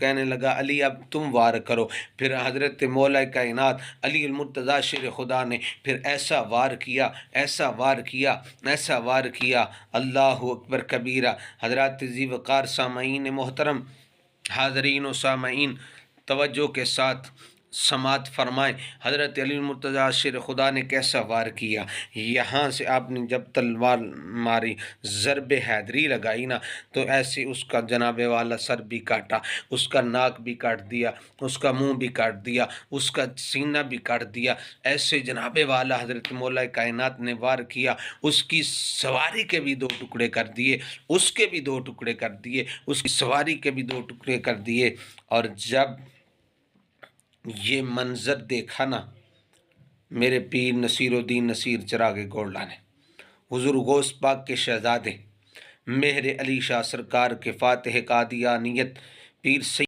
کہنے لگا علی اب تم وار کرو۔ پھر حضرت مولا کائنات علی المرتضیٰ شیر خدا نے پھر ایسا وار کیا، ایسا وار کیا، ایسا وار کیا، اللہ اکبر کبیرہ۔ حضرات ذی وقار سامعین محترم، حاضرین و سامعین توجہ کے ساتھ سماعت فرمائیں، حضرت علی المرتضیٰ شیر خدا نے کیسا وار کیا۔ یہاں سے آپ نے جب تلوار ماری، ضرب حیدری لگائی نا، تو ایسے اس کا جناب والا سر بھی کاٹا، اس کا ناک بھی کاٹ دیا، اس کا منہ بھی کاٹ دیا، اس کا سینہ بھی کاٹ دیا۔ ایسے جناب والا حضرت مولا کائنات نے وار کیا، اس کی سواری کے بھی دو ٹکڑے کر دیے، اس کے بھی دو ٹکڑے کر دیے، اس کی سواری کے بھی دو ٹکڑے کر دیے۔ اور جب یہ منظر دیکھا نا میرے پیر نصیر الدین نصیر چراغ گولڈا نے، حضور غوث پاک کے شہزادے مہر علی شاہ سرکار کے فاتح قادیانیت پیر